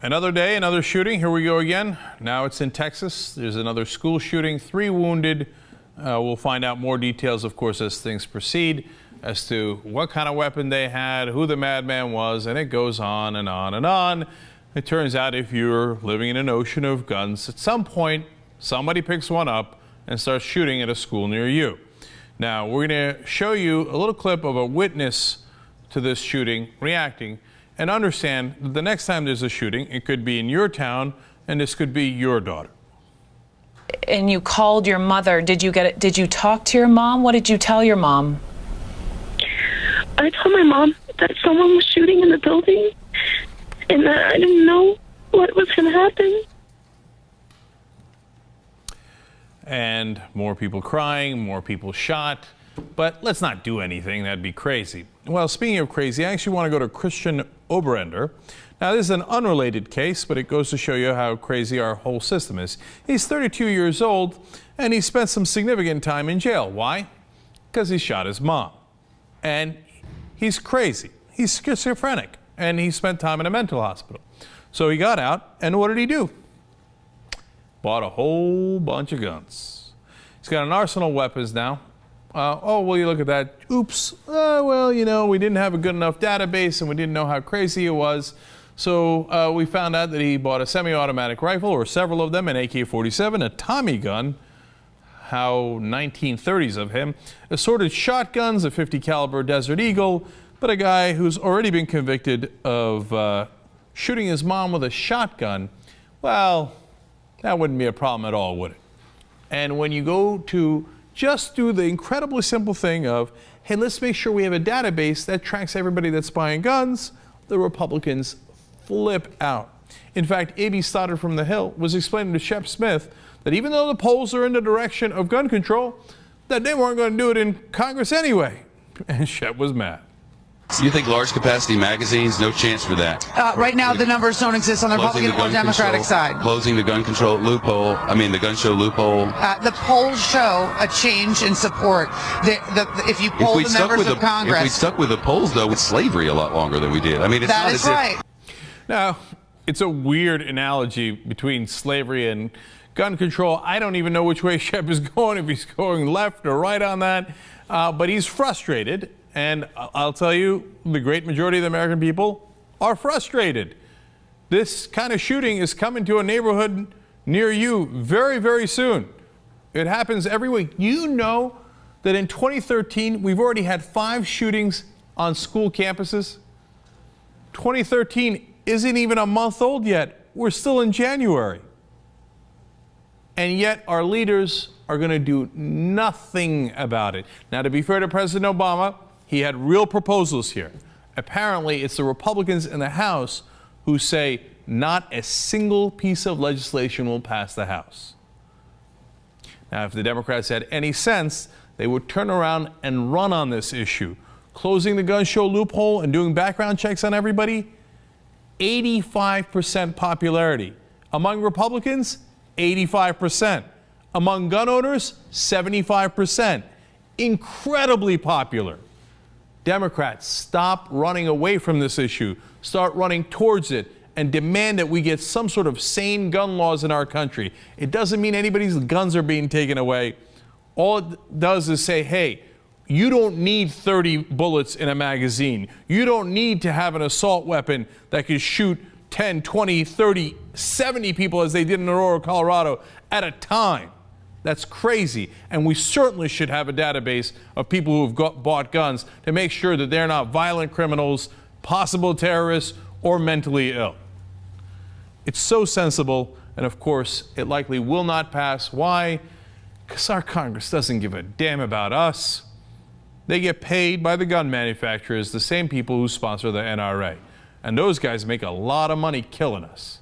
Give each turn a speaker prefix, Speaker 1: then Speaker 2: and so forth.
Speaker 1: Another day, another shooting. Here we go again. Now it's in Texas. There's another school shooting, 3 wounded. We'll find out more details, of course, as things proceed, as to what kind of weapon they had, who the madman was, and it goes on and on and on. It turns out if you're living in an ocean of guns, at some point, somebody picks one up and starts shooting at a school near you. Now, we're going to show you a little clip of a witness to this shooting reacting, and understand that the next time there's a shooting, it could be in your town, and this could be your daughter.
Speaker 2: And you called your mother. Did you get it? Did you talk to your mom? What did you tell your mom?
Speaker 3: I told my mom that someone was shooting in the building, and that I didn't know what was going to happen.
Speaker 1: And more people crying, more people shot. But let's not do anything. That'd be crazy. Well, speaking of crazy, I actually want to go to Christian Oberender. Now, this is an unrelated case, but it goes to show you how crazy our whole system is. He's 32 years old, and he spent some significant time in jail. Why? Because he shot his mom. And he's crazy. He's schizophrenic, and he spent time in a mental hospital. So he got out, and what did he do? Bought a whole bunch of guns. He's got an arsenal of weapons now. Oh, well, you look at that. Oops. Well, you know, we didn't have a good enough database, and we didn't know how crazy it was. So we found out that he bought a semi-automatic rifle, or several of them, an AK-47, a Tommy gun, how 1930s of him, assorted shotguns, a .50 caliber Desert Eagle, but a guy who's already been convicted of shooting his mom with a shotgun, well, that wouldn't be a problem at all, would it? And when you go to just do the incredibly simple thing of, hey, let's make sure we have a database that tracks everybody that's buying guns, the Republicans flip out. In fact, A.B. Stoddard from The Hill was explaining to Shep Smith that even though the polls are in the direction of gun control, that they weren't going to do it in Congress anyway. And Shep was mad.
Speaker 4: You think large capacity magazines, no chance for that?
Speaker 5: Right now, the numbers don't exist on the Republican or Democratic side.
Speaker 4: Closing the gun control loophole, the gun show loophole.
Speaker 5: The polls show a change in support. If you poll the members of Congress.
Speaker 4: If we stuck with the polls, though, with slavery a lot longer than we did. I mean, it's
Speaker 5: that
Speaker 4: not
Speaker 5: is
Speaker 4: as
Speaker 5: right.
Speaker 1: Now, it's a weird analogy between slavery and gun control. I don't even know which way Shep is going, if he's going left or right on that. But he's frustrated. And I'll tell you, the great majority of the American people are frustrated. This kind of shooting is coming to a neighborhood near you very, very soon. It happens every week. You know that in 2013, we've already had 5 shootings on school campuses. 2013 isn't even a month old yet. We're still in January. And yet our leaders are going to do nothing about it. Now, to be fair to President Obama, he had real proposals here. Apparently, it's the Republicans in the House who say not a single piece of legislation will pass the House. Now, if the Democrats had any sense, they would turn around and run on this issue. Closing the gun show loophole and doing background checks on everybody, 85% popularity. Among Republicans, 85%. Among gun owners, 75%. Incredibly popular. Democrats, stop running away from this issue. Start running towards it and demand that we get some sort of sane gun laws in our country. It doesn't mean anybody's guns are being taken away. All it does is say, hey, you don't need 30 bullets in a magazine. You don't need to have an assault weapon that can shoot 10, 20, 30, 70 people, as they did in Aurora, Colorado, at a time. That's crazy. And we certainly should have a database of people who have bought guns to make sure that they're not violent criminals, possible terrorists, or mentally ill. It's so sensible, and of course, it likely will not pass. Why? Because our Congress doesn't give a damn about us. They get paid by the gun manufacturers, the same people who sponsor the NRA. And those guys make a lot of money killing us.